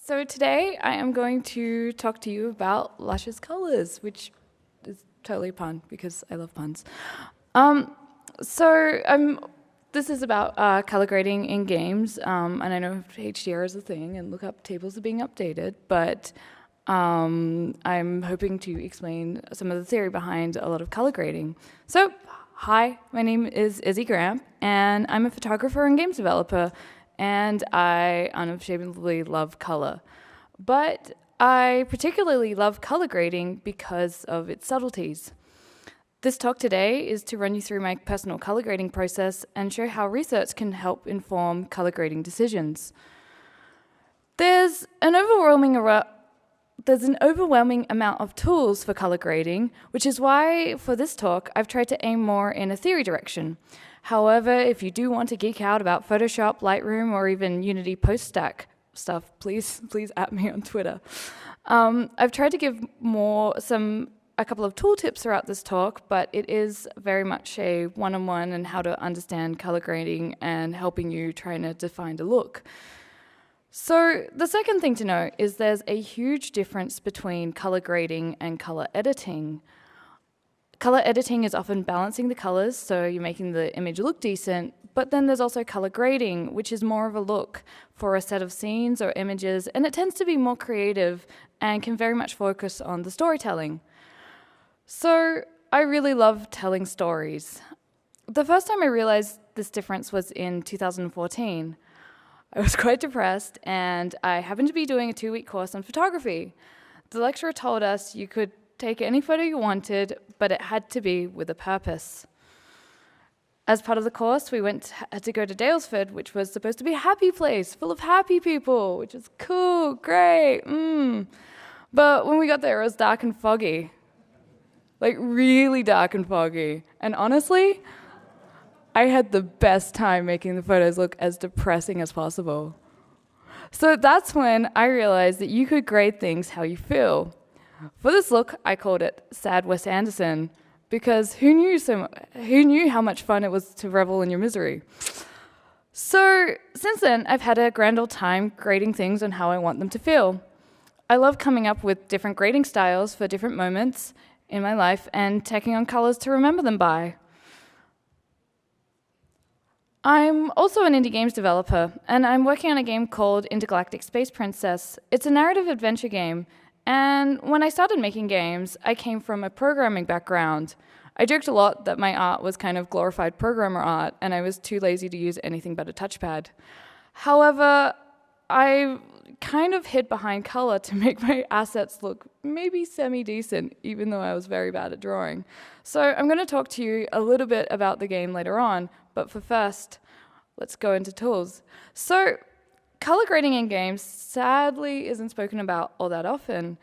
So today I am going to talk to you about luscious colors, which is totally a pun because I love puns. Um, so this is about color grading in games, and I know HDR is a thing and lookup tables are being updated, but I'm hoping to explain some of the theory behind a lot of color grading. So, hi, my name is Izzy Gramp, and I'm a photographer and games developer, and I unashamedly love color. But I particularly love color grading because of its subtleties. This talk today is to run you through my personal color grading process and show how research can help inform color grading decisions. There's an overwhelming amount of tools for color grading, which is why for this talk I've tried to aim more in a theory direction. However, if you do want to geek out about Photoshop, Lightroom, or even Unity post-stack stuff, please at me on Twitter. I've tried to give a couple of tool tips throughout this talk, but it is very much a one-on-one and how to understand color grading and helping you trying to define a look. So the second thing to note is there's a huge difference between color grading and color editing. Color editing is often balancing the colors, so you're making the image look decent, but then there's also color grading, which is more of a look for a set of scenes or images, and it tends to be more creative and can very much focus on the storytelling. So I really love telling stories. The first time I realized this difference was in 2014. I was quite depressed, and I happened to be doing a 2-week course on photography. The lecturer told us you could take any photo you wanted, but it had to be with a purpose. As part of the course, we had to go to Dalesford, which was supposed to be a happy place, full of happy people, which was cool, great, But when we got there, it was dark and foggy. Like, really dark and foggy. And honestly, I had the best time making the photos look as depressing as possible. So that's when I realized that you could grade things how you feel. For this look, I called it Sad Wes Anderson, because who knew how much fun it was to revel in your misery? So since then, I've had a grand old time grading things on how I want them to feel. I love coming up with different grading styles for different moments in my life and tacking on colors to remember them by. I'm also an indie games developer, and I'm working on a game called Intergalactic Space Princess. It's a narrative adventure game, and when I started making games, I came from a programming background. I joked a lot that my art was kind of glorified programmer art, and I was too lazy to use anything but a touchpad. However, I kind of hid behind color to make my assets look maybe semi-decent, even though I was very bad at drawing. So I'm going to talk to you a little bit about the game later on, but for first, let's go into tools. So color grading in games sadly isn't spoken about all that often.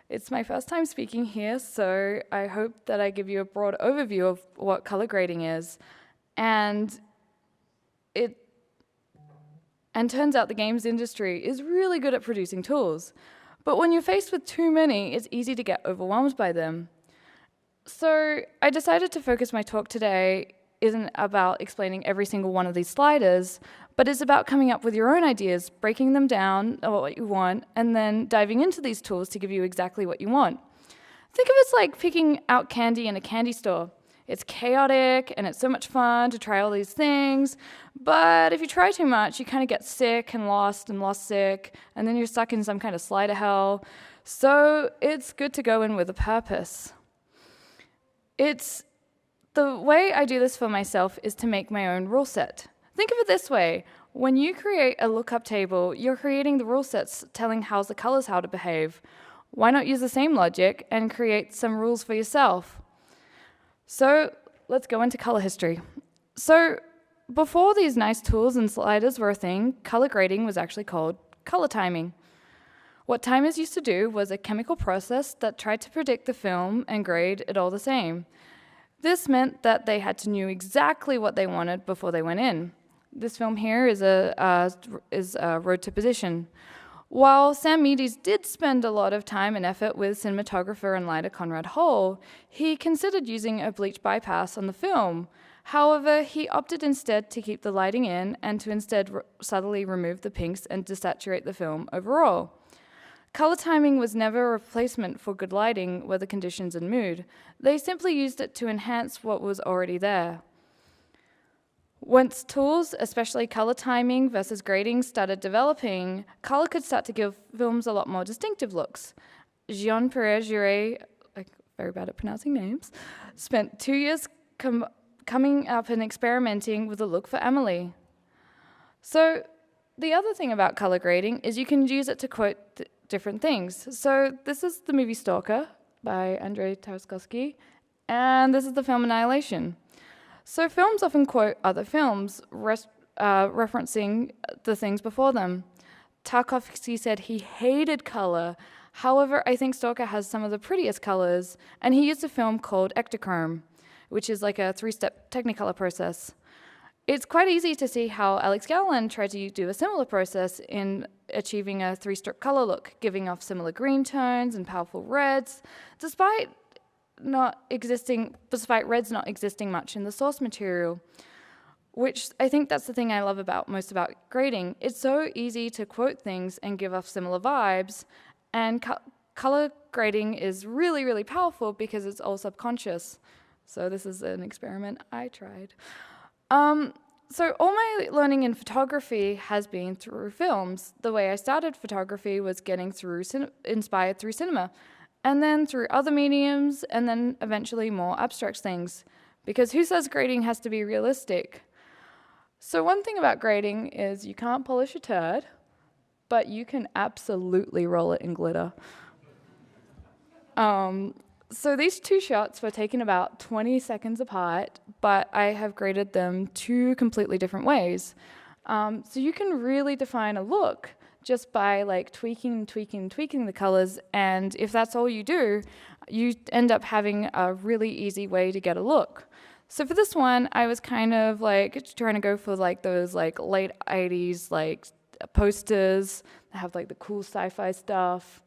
It's my first time speaking here, so I hope that I give you a broad overview of what color grading is. And turns out the games industry is really good at producing tools. But when you're faced with too many, it's easy to get overwhelmed by them. So I decided to focus my talk today isn't about explaining every single one of these sliders, but it's about coming up with your own ideas, breaking them down, or what you want, and then diving into these tools to give you exactly what you want. Think of it like picking out candy in a candy store. It's chaotic, and it's so much fun to try all these things, but if you try too much, you kind of get sick and lost sick, and then you're stuck in some kind of slider hell. So it's good to go in with a purpose. The way I do this for myself is to make my own rule set. Think of it this way. When you create a lookup table, you're creating the rule sets telling the colors how to behave. Why not use the same logic and create some rules for yourself? So let's go into color history. So before these nice tools and sliders were a thing, color grading was actually called color timing. What timers used to do was a chemical process that tried to predict the film and grade it all the same. This meant that they had to know exactly what they wanted before they went in. This film here is a Road to Position. While Sam Meades did spend a lot of time and effort with cinematographer and lighter Conrad Hull, he considered using a bleach bypass on the film. However, he opted instead to keep the lighting in and to instead subtly remove the pinks and desaturate the film overall. Color timing was never a replacement for good lighting, weather conditions, and mood. They simply used it to enhance what was already there. Once tools, especially color timing versus grading, started developing, color could start to give films a lot more distinctive looks. Jean-Pierre Jeuret, I'm very bad at pronouncing names, spent 2 years coming up and experimenting with a look for Amelie. So the other thing about color grading is you can use it to quote different things. So this is the movie Stalker by Andrei Tarkovsky, and this is the film Annihilation. So films often quote other films, referencing the things before them. Tarkovsky said he hated color. However, I think Stalker has some of the prettiest colors, and he used a film called Ektachrome, which is like a 3-step Technicolor process. It's quite easy to see how Alex Garland tried to do a similar process in achieving a 3-strip color look, giving off similar green tones and powerful reds, despite reds not existing much in the source material, which I think that's the thing I love most about grading. It's so easy to quote things and give off similar vibes, and color grading is really, really powerful because it's all subconscious. So this is an experiment I tried. So all my learning in photography has been through films. The way I started photography was getting inspired through cinema, and then through other mediums, and then eventually more abstract things. Because who says grading has to be realistic? So one thing about grading is you can't polish a turd, but you can absolutely roll it in glitter. So these 2 shots were taken about 20 seconds apart, but I have graded them 2 completely different ways. So you can really define a look just by like tweaking the colors, and if that's all you do, you end up having a really easy way to get a look. So for this one, I was kind of like trying to go for like those like late 80s like posters that have like the cool sci-fi stuff.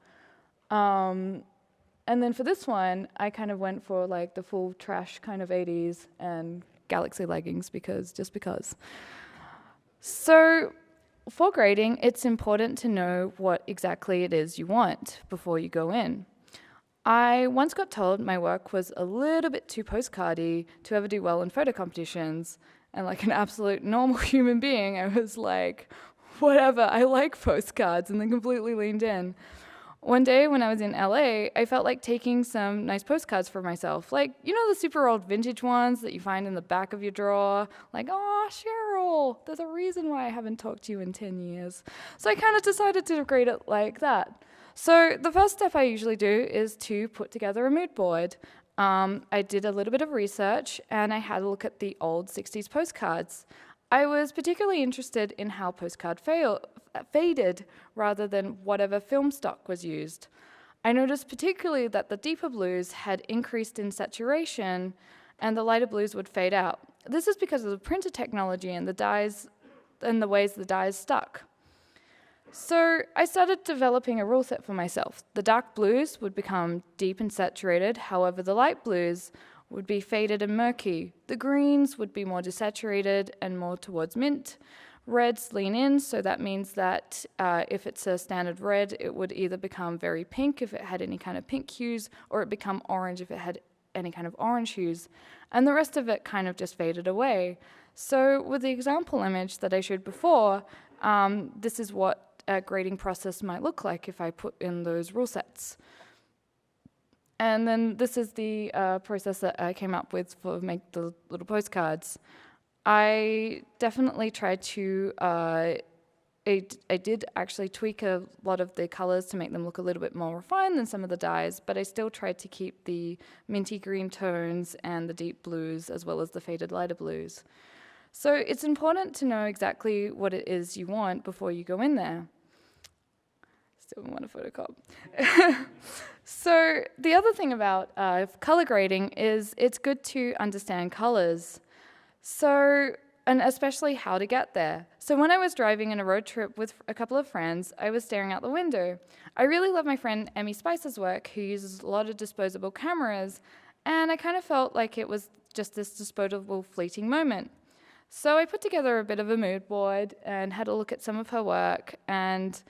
And then for this one, I kind of went for like the full trash kind of 80s and galaxy leggings because. So for grading, it's important to know what exactly it is you want before you go in. I once got told my work was a little bit too postcardy to ever do well in photo competitions, and like an absolute normal human being, I was like, whatever, I like postcards, and then completely leaned in. One day when I was in LA, I felt like taking some nice postcards for myself. Like, you know the super old vintage ones that you find in the back of your drawer? Like, oh, Cheryl, there's a reason why I haven't talked to you in 10 years. So I kind of decided to grade it like that. So the first step I usually do is to put together a mood board. I did a little bit of research, and I had a look at the old 60s postcards. I was particularly interested in how postcard faded rather than whatever film stock was used. I noticed particularly that the deeper blues had increased in saturation and the lighter blues would fade out. This is because of the printer technology and the dyes and the ways the dyes stuck. So I started developing a rule set for myself. The dark blues would become deep and saturated, however the light blues would be faded and murky. The greens would be more desaturated and more towards mint. Reds lean in, so that means that if it's a standard red, it would either become very pink if it had any kind of pink hues, or it become orange if it had any kind of orange hues. And the rest of it kind of just faded away. So with the example image that I showed before, this is what a grading process might look like if I put in those rule sets. And then this is the process that I came up with for make the little postcards. I definitely tried to, I did actually tweak a lot of the colors to make them look a little bit more refined than some of the dyes, but I still tried to keep the minty green tones and the deep blues as well as the faded lighter blues. So it's important to know exactly what it is you want before you go in there. Still want a photocop. So the other thing about color grading is it's good to understand colors. So, and especially how to get there. So when I was driving on a road trip with a couple of friends, I was staring out the window. I really love my friend Emmy Spicer's work, who uses a lot of disposable cameras, And I kind of felt like it was just this disposable, fleeting moment. So I put together a bit of a mood board and had a look at some of her work, and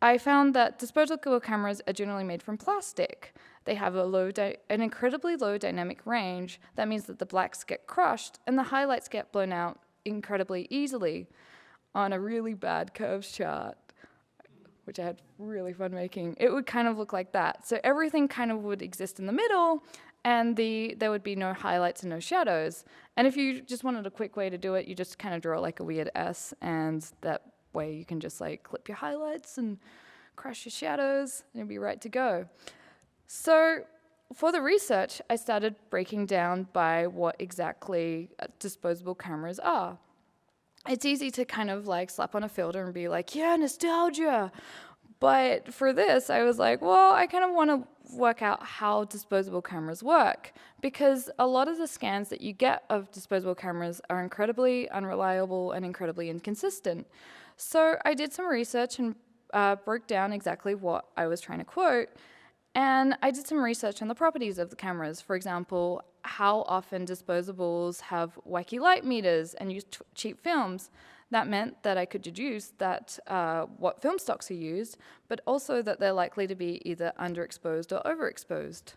I found that disposable cameras are generally made from plastic. They have an incredibly low dynamic range. That means that the blacks get crushed and the highlights get blown out incredibly easily on a really bad curves chart, which I had really fun making. It would kind of look like that. So everything kind of would exist in the middle, and there would be no highlights and no shadows. And if you just wanted a quick way to do it, you just kind of draw like a weird S, and that way you can just like clip your highlights and crush your shadows, and you'll be right to go. So for the research, I started breaking down by what exactly disposable cameras are. It's easy to kind of like slap on a filter and be like, yeah, nostalgia. But for this, I was like, well, I kind of want to work out how disposable cameras work, because a lot of the scans that you get of disposable cameras are incredibly unreliable and incredibly inconsistent. So I did some research and broke down exactly what I was trying to quote, and I did some research on the properties of the cameras. For example, how often disposables have wacky light meters and use cheap films. That meant that I could deduce that what film stocks are used, but also that they're likely to be either underexposed or overexposed.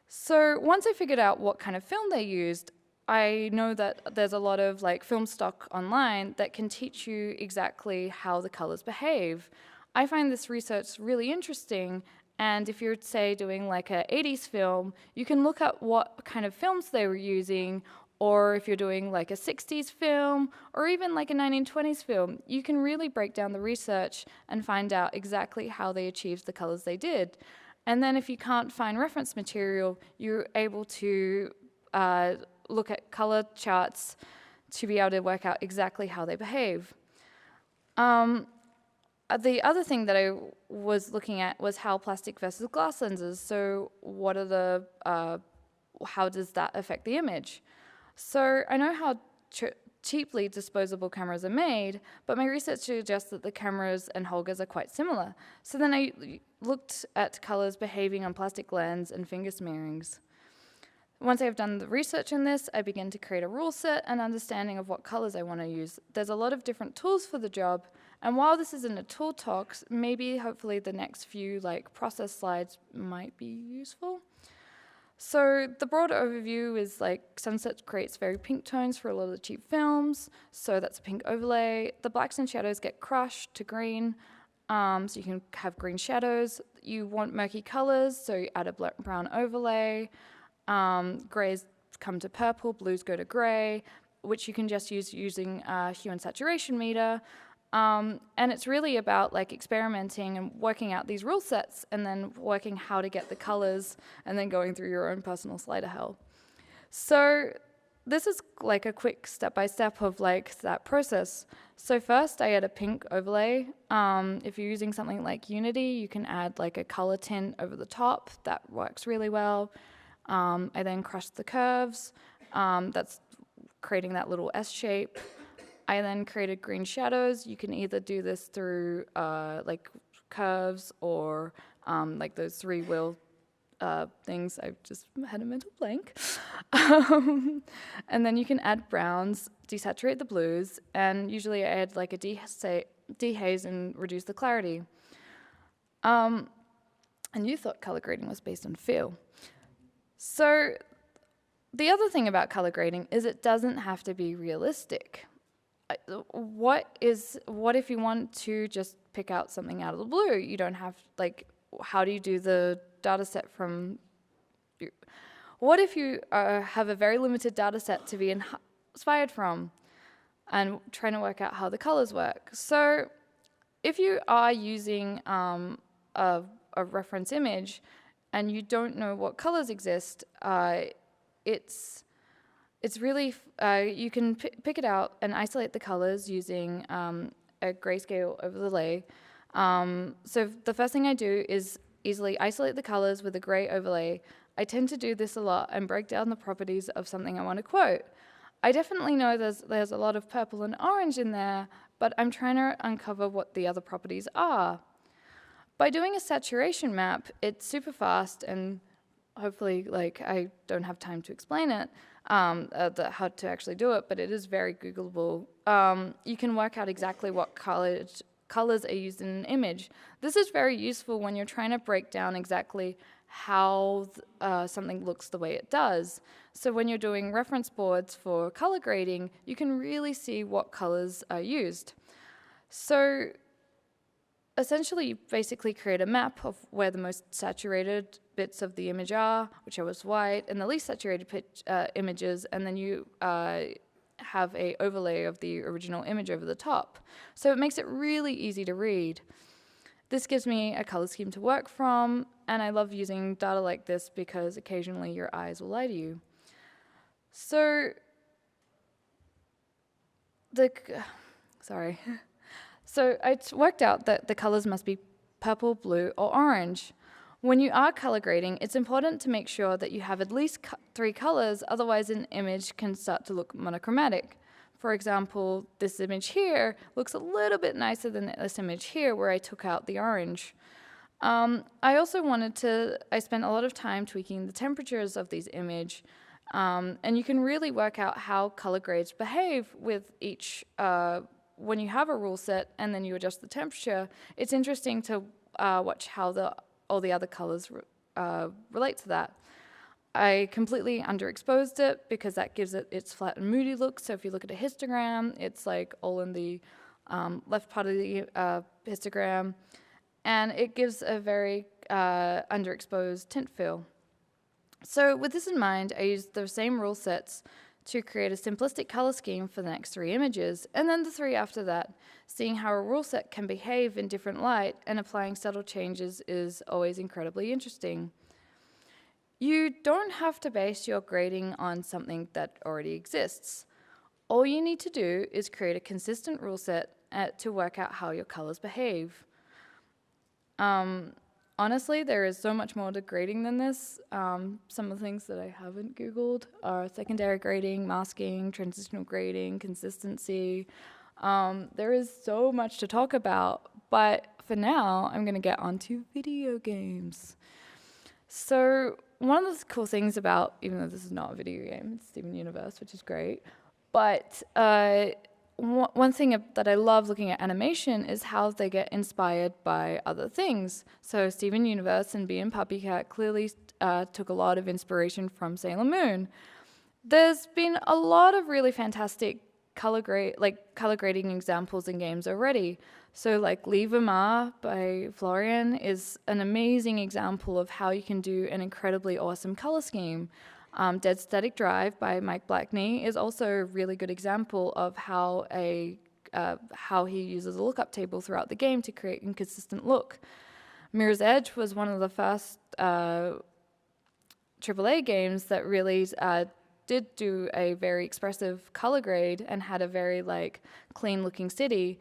So once I figured out what kind of film they used, I know that there's a lot of like film stock online that can teach you exactly how the colors behave. I find this research really interesting, and if you're, say, doing like a 80s film, you can look at what kind of films they were using, or if you're doing like a 60s film, or even like a 1920s film, you can really break down the research and find out exactly how they achieved the colors they did. And then if you can't find reference material, you're able to look at color charts to be able to work out exactly how they behave. The other thing that I was looking at was how plastic versus glass lenses. So what are how does that affect the image? So I know how cheaply disposable cameras are made, but my research suggests that the cameras and Holgers are quite similar. So then I looked at colors behaving on plastic lens and finger smearings. Once I've done the research on this, I begin to create a rule set and understanding of what colors I want to use. There's a lot of different tools for the job, and while this isn't a tool talk, maybe hopefully the next few like process slides might be useful. So the broad overview is like sunset creates very pink tones for a lot of the cheap films, so that's a pink overlay. The blacks and shadows get crushed to green, so you can have green shadows. You want murky colors, so you add a brown overlay. Grays come to purple, blues go to gray, which you can just use using hue and saturation meter. And it's really about like experimenting and working out these rule sets and then working how to get the colors and then going through your own personal sleight of hell. So this is like a quick step-by-step of like that process. So first I add a pink overlay. If you're using something like Unity, you can add like a color tint over the top. That works really well. I then crush the curves. That's creating that little S shape. I then created green shadows. You can either do this through like curves or like those three-wheel things. I just had a mental blank. And then you can add browns, desaturate the blues, and usually I add like a dehaze and reduce the clarity. And you thought color grading was based on feel. So the other thing about color grading is it doesn't have to be realistic. What if you want to just pick out something out of the blue? You don't have, like, how do you do the data set from... What if you have a very limited data set to be inspired from and trying to work out how the colors work? So if you are using a reference image and you don't know what colors exist, it's really, you can pick it out and isolate the colors using a grayscale overlay. So the first thing I do is easily isolate the colors with a gray overlay. I tend to do this a lot and break down the properties of something I want to quote. I definitely know there's a lot of purple and orange in there, but I'm trying to uncover what the other properties are. By doing a saturation map, it's super fast and hopefully, like, I don't have time to explain it, how to actually do it, but it is very Googleable. You can work out exactly what colors are used in an image. This is very useful when you're trying to break down exactly how something looks the way it does. So when you're doing reference boards for color grading, you can really see what colors are used. So essentially, you basically create a map of where the most saturated bits of the image are, whichever is white, and the least saturated images, and then you have a overlay of the original image over the top. So it makes it really easy to read. This gives me a color scheme to work from, and I love using data like this because occasionally your eyes will lie to you. So So I worked out that the colors must be purple, blue, or orange. When you are color grading, it's important to make sure that you have at least 3 colors, otherwise an image can start to look monochromatic. For example, this image here looks a little bit nicer than this image here where I took out the orange. I spent a lot of time tweaking the temperatures of these images, and you can really work out how color grades behave with each, when you have a rule set and then you adjust the temperature. It's interesting to watch how all the other colors relate to that. I completely underexposed it because that gives it its flat and moody look. So if you look at a histogram, it's like all in the left part of the histogram, and it gives a very underexposed tint feel. So with this in mind, I used the same rule sets to create a simplistic color scheme for the next 3 images, and then the 3 after that. Seeing how a rule set can behave in different light and applying subtle changes is always incredibly interesting. You don't have to base your grading on something that already exists. All you need to do is create a consistent rule set to work out how your colors behave. Honestly, there is so much more to grading than this. Some of the things that I haven't Googled are secondary grading, masking, transitional grading, consistency. There is so much to talk about, but for now, I'm going to get onto video games. So one of the cool things about, even though this is not a video game, it's Steven Universe, which is great, but one thing that I love looking at animation is how they get inspired by other things. So Steven Universe and Bee and Puppycat clearly took a lot of inspiration from Sailor Moon. There's been a lot of really fantastic color grading examples in games already. So like Leave a Ma by Florian is an amazing example of how you can do an incredibly awesome color scheme. Dead Static Drive by Mike Blackney is also a really good example of how he uses a lookup table throughout the game to create a consistent look. Mirror's Edge was one of the first AAA games that really did do a very expressive color grade and had a very clean-looking city.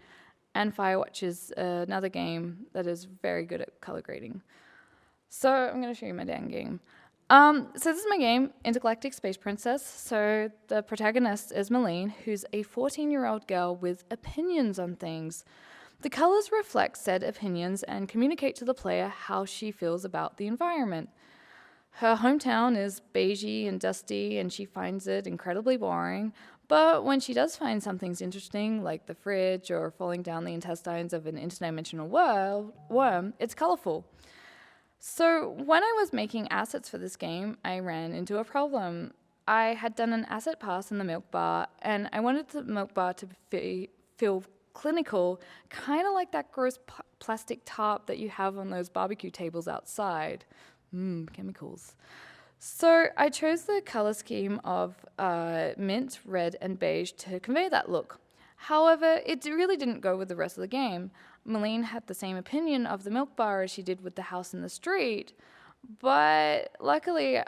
And Firewatch is another game that is very good at color grading. So I'm going to show you my damn game. So this is my game, Intergalactic Space Princess. So the protagonist is Malene, who's a 14-year-old girl with opinions on things. The colors reflect said opinions and communicate to the player how she feels about the environment. Her hometown is beigey and dusty, and she finds it incredibly boring. But when she does find something interesting, like the fridge or falling down the intestines of an interdimensional worm, it's colorful. So when I was making assets for this game, I ran into a problem. I had done an asset pass in the milk bar, and I wanted the milk bar to feel clinical, kind of like that gross plastic tarp that you have on those barbecue tables outside. Chemicals. So I chose the color scheme of mint, red, and beige to convey that look. However, it really didn't go with the rest of the game. Malene had the same opinion of the milk bar as she did with the house in the street, but luckily,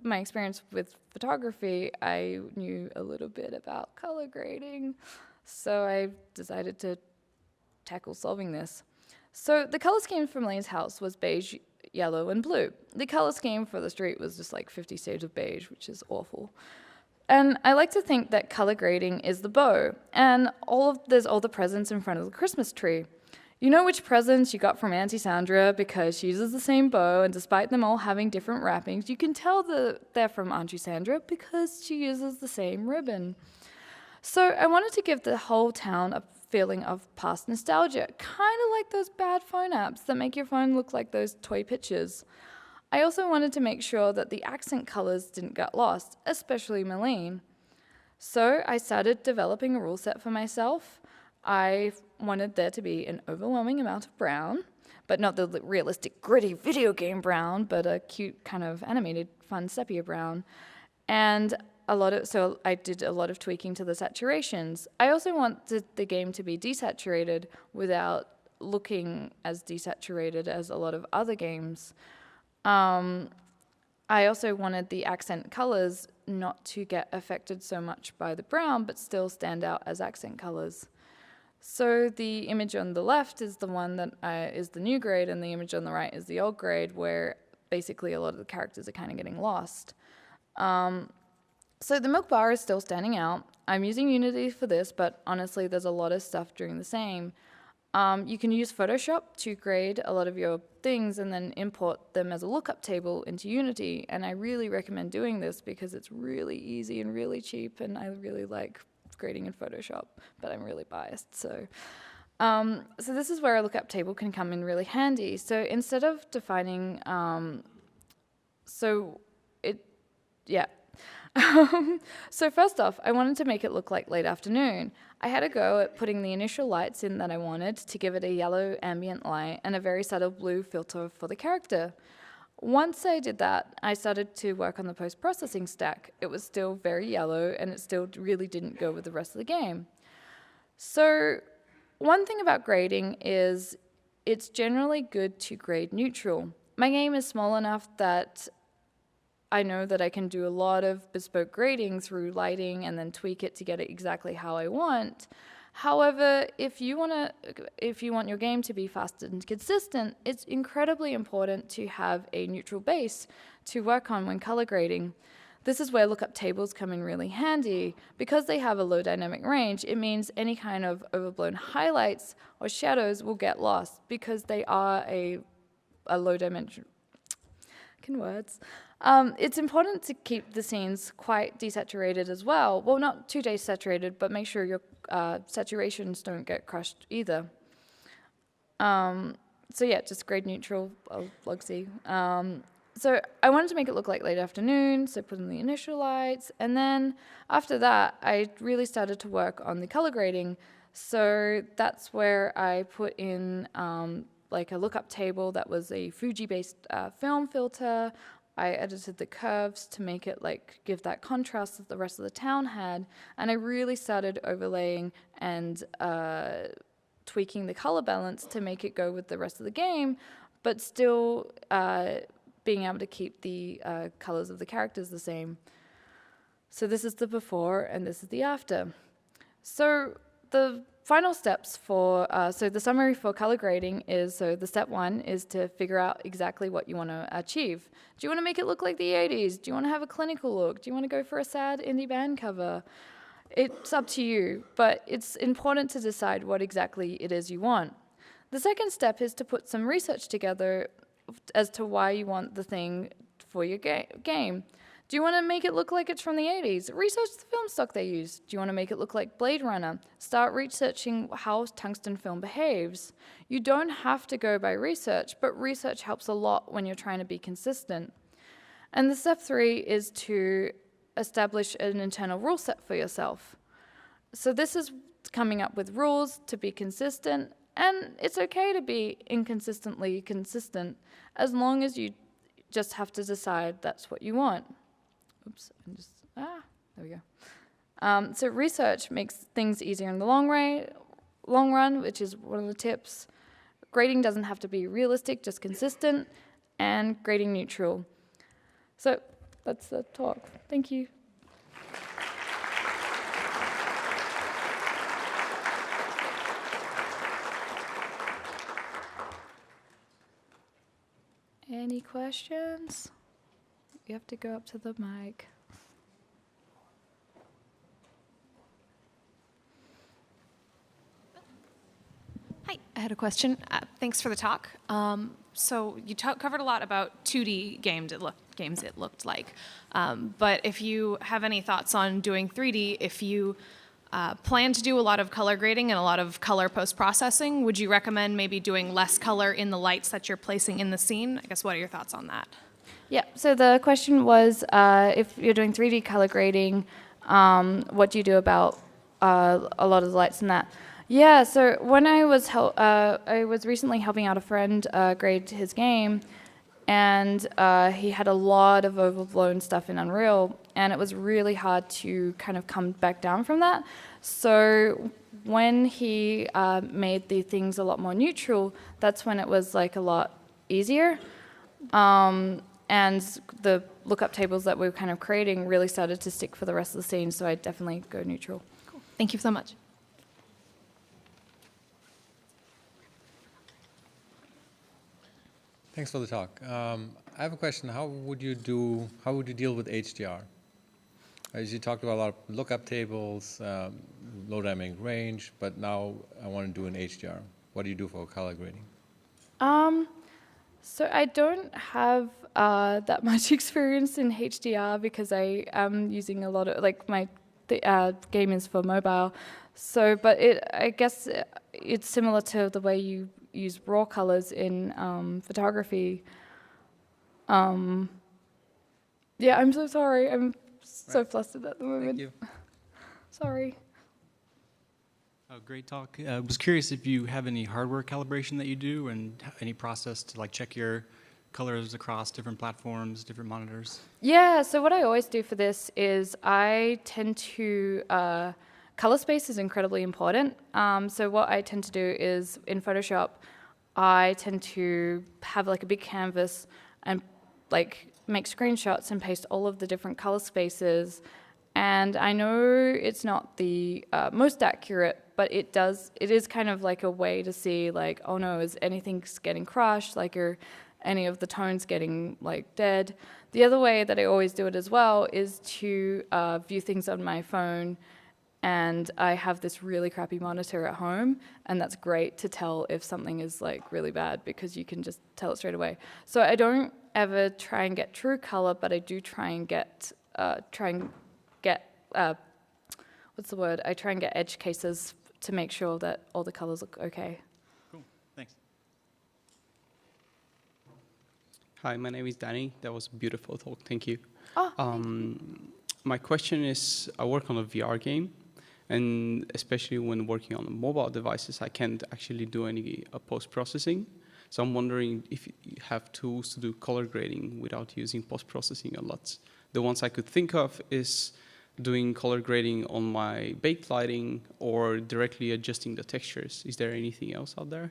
my experience with photography, I knew a little bit about color grading, so I decided to tackle solving this. So the color scheme for Malene's house was beige, yellow, and blue. The color scheme for the street was just like 50 Shades of Beige, which is awful. And I like to think that color grading is the bow, and there's all the presents in front of the Christmas tree. You know which presents you got from Auntie Sandra because she uses the same bow, and despite them all having different wrappings, you can tell that they're from Auntie Sandra because she uses the same ribbon. So I wanted to give the whole town a feeling of past nostalgia, kind of like those bad phone apps that make your phone look like those toy pictures. I also wanted to make sure that the accent colors didn't get lost, especially Marlene. So I started developing a rule set for myself. I wanted there to be an overwhelming amount of brown, but not the realistic, gritty video game brown, but a cute kind of animated, fun sepia brown. And so I did a lot of tweaking to the saturations. I also wanted the game to be desaturated without looking as desaturated as a lot of other games. I also wanted the accent colors not to get affected so much by the brown, but still stand out as accent colors. So the image on the left is the one that is the new grade, and the image on the right is the old grade, where basically a lot of the characters are kind of getting lost. So the milk bar is still standing out. I'm using Unity for this, but honestly, there's a lot of stuff doing the same. You can use Photoshop to grade a lot of your things and then import them as a lookup table into Unity, and I really recommend doing this because it's really easy and really cheap, and I really like grading in Photoshop, but I'm really biased, so this is where a lookup table can come in really handy. So instead of defining, so first off, I wanted to make it look like late afternoon. I had a go at putting the initial lights in that I wanted to give it a yellow ambient light and a very subtle blue filter for the character. Once I did that, I started to work on the post-processing stack. It was still very yellow, and it still really didn't go with the rest of the game. So one thing about grading is it's generally good to grade neutral. My game is small enough that I know that I can do a lot of bespoke grading through lighting and then tweak it to get it exactly how I want. However, if you want your game to be fast and consistent, it's incredibly important to have a neutral base to work on when color grading. This is where lookup tables come in really handy. Because they have a low dynamic range, it means any kind of overblown highlights or shadows will get lost because they are a low dimension. It's important to keep the scenes quite desaturated as well. Well, not too desaturated, but make sure your saturations don't get crushed either. Just grade neutral, logsy. So I wanted to make it look like late afternoon, so put in the initial lights, and then after that, I really started to work on the color grading. So that's where I put in like a lookup table that was a Fuji-based film filter. I edited the curves to make it give that contrast that the rest of the town had, and I really started overlaying and tweaking the color balance to make it go with the rest of the game, but still being able to keep the colors of the characters the same. So this is the before and this is the after. So the final steps for, the summary for color grading is, the step one is to figure out exactly what you want to achieve. Do you want to make it look like the 80s? Do you want to have a clinical look? Do you want to go for a sad indie band cover? It's up to you, but it's important to decide what exactly it is you want. The second step is to put some research together as to why you want the thing for your game. Do you want to make it look like it's from the 80s? Research the film stock they use. Do you want to make it look like Blade Runner? Start researching how tungsten film behaves. You don't have to go by research, but research helps a lot when you're trying to be consistent. And the step 3 is to establish an internal rule set for yourself. So this is coming up with rules to be consistent, and it's okay to be inconsistently consistent as long as you just have to decide that's what you want. Oops, there we go. So research makes things easier in the long run, which is one of the tips. Grading doesn't have to be realistic, just consistent, and grading neutral. So that's the talk. Thank you. Any questions? You have to go up to the mic. Hi, had a question. Thanks for the talk. So you covered a lot about 2D games. It looked like. But if you have any thoughts on doing 3D, if you plan to do a lot of color grading and a lot of color post-processing, would you recommend maybe doing less color in the lights that you're placing in the scene? I guess what are your thoughts on that? Yeah, so the question was, if you're doing 3D color grading, what do you do about a lot of the lights and that? Yeah, so when I was recently helping out a friend grade his game, and he had a lot of overblown stuff in Unreal, and it was really hard to kind of come back down from that. So when he made the things a lot more neutral, that's when it was like a lot easier. And the lookup tables that we were kind of creating really started to stick for the rest of the scene, so I'd definitely go neutral. Cool. Thank you so much. Thanks for the talk. I have a question. How would you deal with HDR? As you talked about a lot of lookup tables, low dynamic range, but now I want to do an HDR. What do you do for color grading? So I don't have that much experience in HDR because I am using a lot of, like, my game is for mobile. So, but I guess it's similar to the way you use raw colors in photography. Yeah, I'm so sorry. I'm so flustered at the moment. Thank you. Sorry. Oh, great talk. I was curious if you have any hardware calibration that you do and any process to like check your colors across different platforms, different monitors. Yeah, so what I always do for this is I tend to, color space is incredibly important. So what I tend to do is in Photoshop, I tend to have like a big canvas and like make screenshots and paste all of the different color spaces. And I know it's not the most accurate, but it is kind of like a way to see like, oh no, is anything getting crushed? Like, are any of the tones getting like dead? The other way that I always do it as well is to view things on my phone. And I have this really crappy monitor at home, and that's great to tell if something is like really bad because you can just tell it straight away. So I don't ever try and get true color, but I do try and get what's the word? I try and get edge cases to make sure that all the colors look okay. Cool, thanks. Hi, my name is Danny. That was a beautiful talk. Thank you. Oh, my question is, I work on a VR game, and especially when working on mobile devices, I can't actually do any post-processing. So I'm wondering if you have tools to do color grading without using post-processing a lot. The ones I could think of is doing color grading on my baked lighting or directly adjusting the textures. Is there anything else out there?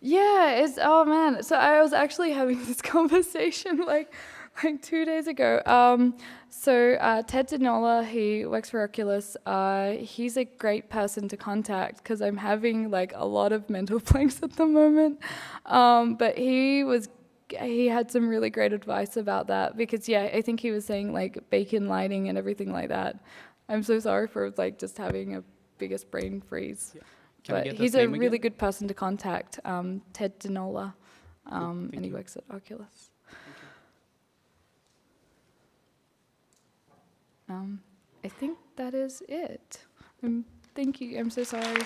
yeah, oh man. So I was actually having this conversation like 2 days ago. Ted Dinola, he works for Oculus. He's a great person to contact because I'm having like a lot of mental blanks at the moment. But he had some really great advice about that because yeah, I think he was saying like bacon lighting and everything like that. I'm so sorry for like just having a biggest brain freeze. Yeah. But he's a really good person to contact, Ted Dinola, and he works at Oculus. I think that is it. Thank you. I'm so sorry.